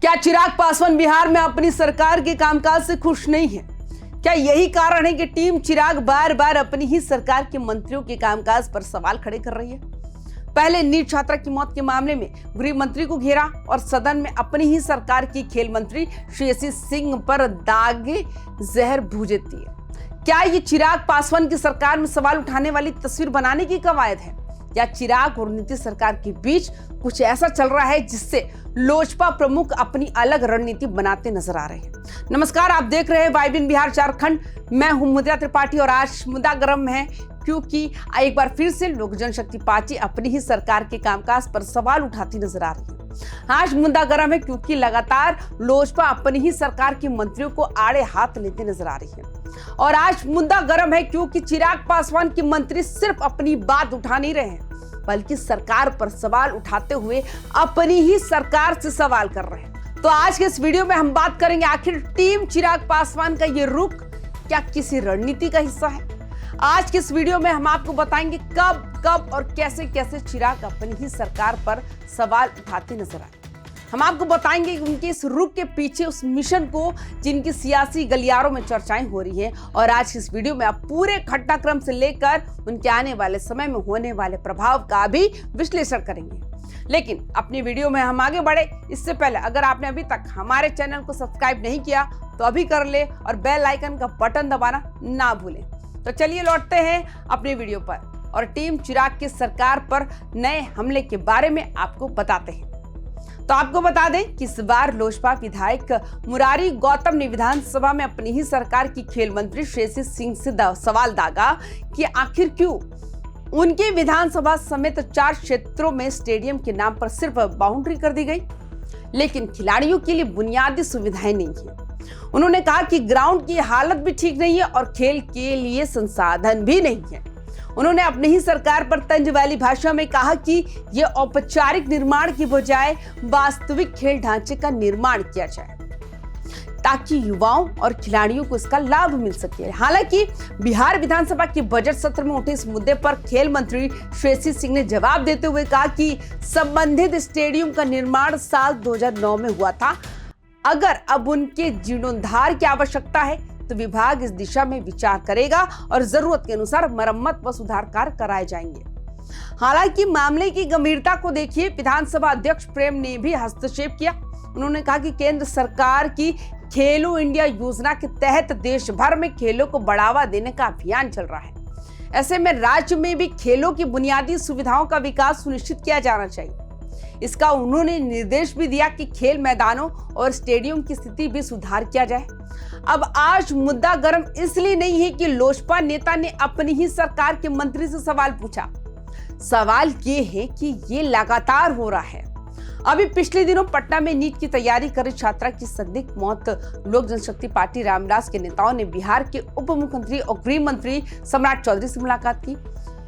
क्या चिराग पासवान बिहार में अपनी सरकार के कामकाज से खुश नहीं है? क्या यही कारण है कि टीम चिराग बार बार अपनी ही सरकार के मंत्रियों के कामकाज पर सवाल खड़े कर रही है? पहले नीट छात्रा की मौत के मामले में गृह मंत्री को घेरा और सदन में अपनी ही सरकार की खेल मंत्री श्रेयसी सिंह पर दागे जहर भूजे दिए। क्या ये चिराग पासवान की सरकार में सवाल उठाने वाली तस्वीर बनाने की कवायद है, या चिराग और नीतीश सरकार के बीच कुछ ऐसा चल रहा है जिससे लोजपा प्रमुख अपनी अलग रणनीति बनाते नजर आ रहे हैं? नमस्कार, आप देख रहे हैं वाइब्रेंट बिहार झारखंड। मैं हूं मुद्रा त्रिपाठी और आज मुद्दा गर्म है क्योंकि एक बार फिर से लोक जनशक्ति पार्टी अपनी ही सरकार के कामकाज पर सवाल उठाती नजर आ रही है। आज मुद्दा गर्म है क्योंकि लगातार लोजपा अपनी ही सरकार के मंत्रियों को आड़े हाथ लेते नजर आ रही है। और आज मुद्दा गर्म है क्योंकि चिराग पासवान के मंत्री सिर्फ अपनी बात उठा नहीं रहे हैं, बल्कि सरकार पर सवाल उठाते हुए अपनी ही सरकार से सवाल कर रहे हैं। तो आज के इस वीडियो में हम बात करेंगे, आखिर टीम चिराग पासवान का ये रुख क्या किसी रणनीति का हिस्सा है? आज के इस वीडियो में हम आपको बताएंगे कब और कैसे कैसे चिराग अपनी ही सरकार पर सवाल उठाते नजर आए। हम आपको बताएंगे कि उनके इस रुख के पीछे उस मिशन को जिनकी सियासी गलियारों में चर्चाएं हो रही है, और आज की इस वीडियो में आप पूरे घटनाक्रम से लेकर उनके आने वाले समय में होने वाले प्रभाव का भी विश्लेषण करेंगे। लेकिन अपनी वीडियो में हम आगे बढ़े इससे पहले अगर आपने अभी तक हमारे चैनल को सब्सक्राइब नहीं किया तो अभी कर ले और बेल आइकन का बटन दबाना ना भूलें। तो चलिए लौटते हैं अपनी वीडियो पर और टीम चिराग की सरकार पर नए हमले के बारे में आपको बताते हैं। तो आपको बता दें कि इस बार लोजपा विधायक मुरारी गौतम ने विधानसभा में अपनी ही सरकार की खेल मंत्री श्रेयसी सिंह से सवाल दागा कि आखिर क्यों उनके विधानसभा समेत 4 क्षेत्रों में स्टेडियम के नाम पर सिर्फ बाउंड्री कर दी गई, लेकिन खिलाड़ियों के लिए बुनियादी सुविधाएं नहीं है। उन्होंने कहा कि ग्राउंड की हालत भी ठीक नहीं है और खेल के लिए संसाधन भी नहीं है। उन्होंने अपनी ही सरकार पर तंज वाली भाषा में कहा कि यह औपचारिक निर्माण की बजाय वास्तविक खेल ढांचे का निर्माण किया जाए ताकि युवाओं और खिलाड़ियों को इसका लाभ मिल सके। हालांकि बिहार विधानसभा के बजट सत्र में उठे इस मुद्दे पर खेल मंत्री श्रेयसी सिंह ने जवाब देते हुए कहा कि संबंधित स्टेडियम का निर्माण साल 2009 में हुआ था। अगर अब उनके जीर्णोद्धार की आवश्यकता है तो विभाग इस दिशा में विचार करेगा और जरूरत के अनुसार मरम्मत व सुधार कार्य कराए जाएंगे। हालांकि मामले की गंभीरता को देखिए विधानसभा अध्यक्ष प्रेम ने भी हस्तक्षेप किया। उन्होंने कहा कि केंद्र सरकार की खेलो इंडिया योजना के तहत देश भर में खेलों को बढ़ावा देने का अभियान चल रहा है। ऐसे में राज्य में भी खेलों की बुनियादी सुविधाओं का विकास सुनिश्चित किया जाना चाहिए। इसका उन्होंने निर्देश भी दिया कि खेल मैदानों और स्टेडियम की स्थिति भी सुधार किया जाए। अब आज मुद्दा गर्म इसलिए नहीं है कि लोजपा नेता ने अपनी ही सरकार के मंत्री से सवाल पूछा। सवाल ये है कि ये लगातार हो रहा है। अभी पिछले दिनों पटना में नीट की तैयारी कर रही छात्रा की संदिग्ध मौत लोक जनशक्ति पार्टी रामविलास के नेताओं ने बिहार के उप मुख्यमंत्री और गृह मंत्री सम्राट चौधरी से मुलाकात की।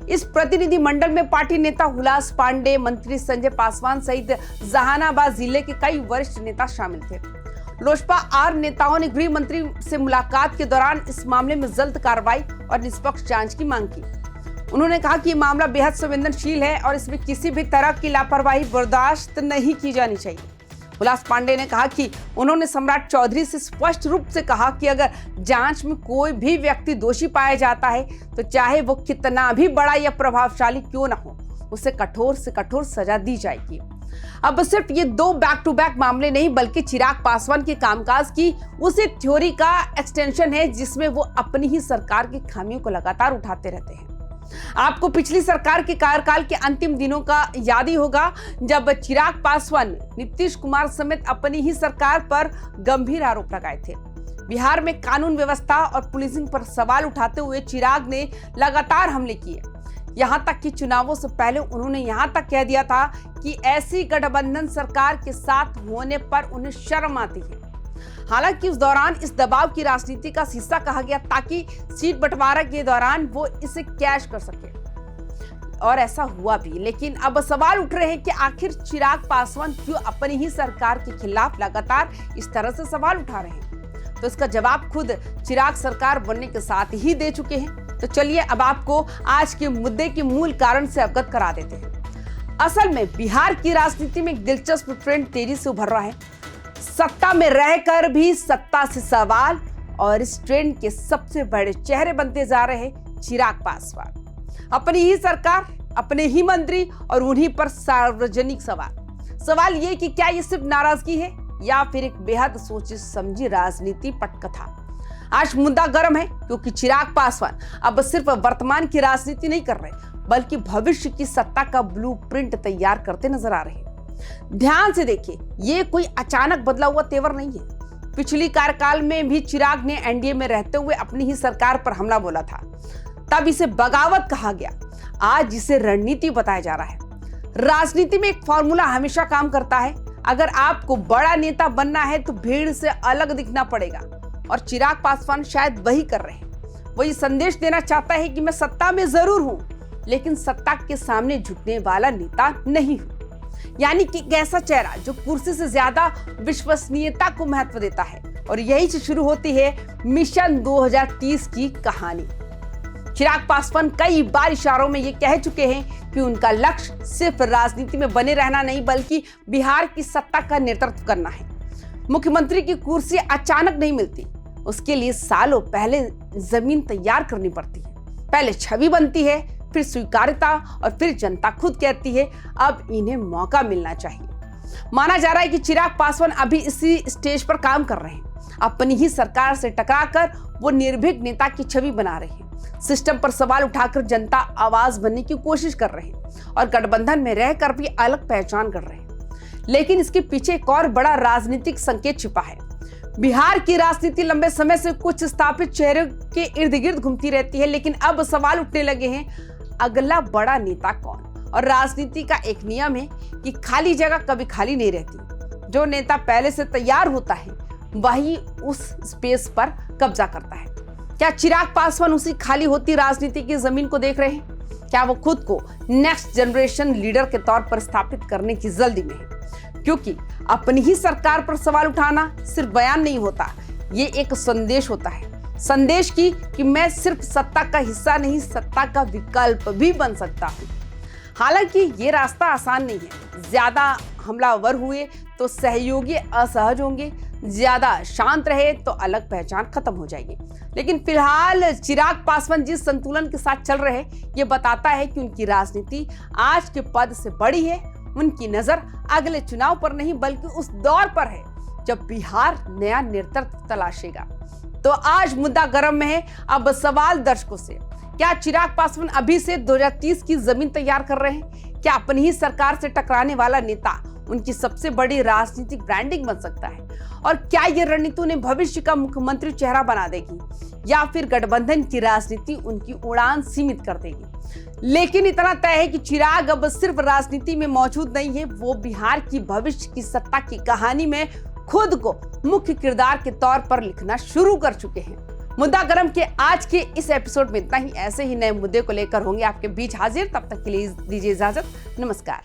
इस प्रतिनिधि मंडल में पार्टी नेता हुलास पांडे, मंत्री संजय पासवान सहित जहानाबाद जिले के कई वरिष्ठ नेता शामिल थे। लोजपा आर नेताओं ने गृह मंत्री से मुलाकात के दौरान इस मामले में जल्द कार्रवाई और निष्पक्ष जांच की मांग की। उन्होंने कहा कि ये मामला बेहद संवेदनशील है और इसमें किसी भी तरह की लापरवाही बर्दाश्त नहीं की जानी चाहिए। हुलास पांडे ने कहा कि उन्होंने सम्राट चौधरी से स्पष्ट रूप से कहा कि अगर जांच में कोई भी व्यक्ति दोषी पाया जाता है तो चाहे वो कितना भी बड़ा या प्रभावशाली क्यों ना हो, उसे कठोर से कठोर सजा दी जाएगी। अब सिर्फ ये 2 बैक टू बैक मामले नहीं बल्कि चिराग पासवान के कामकाज की उसी थ्योरी का एक्सटेंशन है जिसमें वो अपनी ही सरकार की खामियों को लगातार उठाते रहते हैं। आपको पिछली सरकार के कार्यकाल के अंतिम दिनों का याद ही होगा जब चिराग पासवान नीतीश कुमार समेत अपनी ही सरकार पर गंभीर आरोप लगाए थे। बिहार में कानून व्यवस्था और पुलिसिंग पर सवाल उठाते हुए चिराग ने लगातार हमले किए। यहां तक कि चुनावों से पहले उन्होंने यहां तक कह दिया था कि ऐसी गठबंधन सरकार के साथ होने पर उन्हें शर्म आती है। हालांकि उस दौरान इस दबाव की राजनीति का हिस्सा कहा गया ताकि सीट बंटवारा के दौरान वो इसे कैश कर सके, और ऐसा हुआ भी। लेकिन अब सवाल उठ रहे हैं कि आखिर चिराग पासवान क्यों अपनी ही सरकार के खिलाफ लगातार इस तरह से सवाल उठा रहे हैं? तो इसका जवाब खुद चिराग सरकार बनने के साथ ही दे चुके हैं। तो चलिए अब आपको आज के मुद्दे के मूल कारण से अवगत करा देते हैं। असल में बिहार की राजनीति में एक दिलचस्प ट्रेंड तेजी से उभर रहा है। सत्ता में रहकर भी सत्ता से सवाल, और इस ट्रेंड के सबसे बड़े चेहरे बनते जा रहे हैं चिराग पासवान। अपनी ही सरकार, अपने ही मंत्री और उन्हीं पर सार्वजनिक सवाल ये कि क्या ये सिर्फ नाराजगी है या फिर एक बेहद सोची समझी राजनीति पटकथा। आज मुद्दा गर्म है क्योंकि चिराग पासवान अब सिर्फ वर्तमान की राजनीति नहीं कर रहे, बल्कि भविष्य की सत्ता का ब्लूप्रिंट तैयार करते नजर आ रहे हैं। ध्यान से देखिए, ये कोई अचानक बदला हुआ तेवर नहीं है। पिछली कार्यकाल में भी चिराग ने एनडीए में रहते हुए अपनी ही सरकार पर हमला बोला था, तब इसे बगावत कहा गया। आज इसे रणनीति बताया जा रहा है। राजनीति में एक फॉर्मूला हमेशा काम करता है, अगर आपको बड़ा नेता बनना है तो भीड़ से अलग दिखना पड़ेगा, और चिराग पासवान शायद वही कर रहे हैं। वो ये संदेश देना चाहता है कि मैं सत्ता में जरूर हूं, लेकिन सत्ता के सामने झुकने वाला नेता नहीं हूं। यानी कि एक ऐसा चेहरा जो कुर्सी से ज्यादा विश्वसनीयता को महत्व देता है। और यही से शुरू होती है मिशन 2030 की कहानी। चिराग पासवान कई बार इशारों में ये कह चुके हैं कि उनका लक्ष्य सिर्फ राजनीति में बने रहना नहीं, बल्कि बिहार की सत्ता का नेतृत्व करना है। मुख्यमंत्री की कुर्सी अचानक नहीं मिलती, उसके लिए सालों पहले जमीन तैयार करनी पड़ती है। पहले छवि बनती है, फिर स्वीकार्यता, और फिर जनता खुद कहती है अब इन्हें मौका मिलना चाहिए। माना जा रहा है कि चिराग पासवान अभी इसी स्टेज पर काम कर रहे हैं। अपनी ही सरकार से टकराकर वो निर्भीक नेता की छवि बना रहे हैं। सिस्टम पर सवाल उठाकर जनता आवाज बनने की कोशिश कर रहे हैं, और गठबंधन में रहकर भी अलग पहचान कर रहे हैं। लेकिन इसके पीछे एक और बड़ा राजनीतिक संकेत छिपा है। बिहार की राजनीति लंबे समय से कुछ स्थापित चेहरों के इर्द गिर्द घूमती रहती है, लेकिन अब सवाल उठने लगे हैं अगला बड़ा नेता कौन। और राजनीति का एक नियम है कि खाली जगह कभी खाली नहीं रहती। जो नेता पहले से तैयार होता है वही उस स्पेस पर कब्जा करता है। क्या चिराग पासवान उसी खाली होती राजनीति की जमीन को देख रहे हैं? क्या वो खुद को नेक्स्ट जनरेशन लीडर के तौर पर स्थापित करने की जल्दी में है? क्योंकि अपनी ही सरकार पर सवाल उठाना सिर्फ बयान नहीं होता, ये एक संदेश होता है। संदेश की कि मैं सिर्फ सत्ता का हिस्सा नहीं, सत्ता का विकल्प भी बन सकता हूँ। हालांकि ये रास्ता आसान नहीं है। ज्यादा हमलावर हुए तो सहयोगी असहज होंगे, ज्यादा शांत रहे तो अलग पहचान खत्म हो जाएगी। लेकिन फिलहाल चिराग पासवान जिस संतुलन के साथ चल रहे हैं, ये बताता है कि उनकी राजनीति आज के पद से बड़ी है। उनकी नजर अगले चुनाव पर नहीं, बल्कि उस दौर पर है जब बिहार नया नेतृत्व तलाशेगा। तो आज मुद्दा गर्म में है। अब सवाल दर्शकों से, क्या चिराग पासवान अभी से 2030 की जमीन तैयार कर रहे हैं? क्या अपनी ही सरकार से टकराने वाला नेता उनकी सबसे बड़ी राजनीतिक ब्रांडिंग बन सकता है? और क्या ये रणनीति उन्हें भविष्य का मुख्यमंत्री चेहरा बना देगी, या फिर गठबंधन की राजनीति उनकी उड़ान सीमित कर देगी? लेकिन इतना तय है कि चिराग अब सिर्फ राजनीति में मौजूद नहीं है, वो बिहार की भविष्य की सत्ता की कहानी में खुद को मुख्य किरदार के तौर पर लिखना शुरू कर चुके हैं। मुद्दा गर्म के आज के इस एपिसोड में इतना ही। ऐसे ही नए मुद्दे को लेकर होंगे आपके बीच हाजिर। तब तक के लिए दीजिए इजाजत। नमस्कार।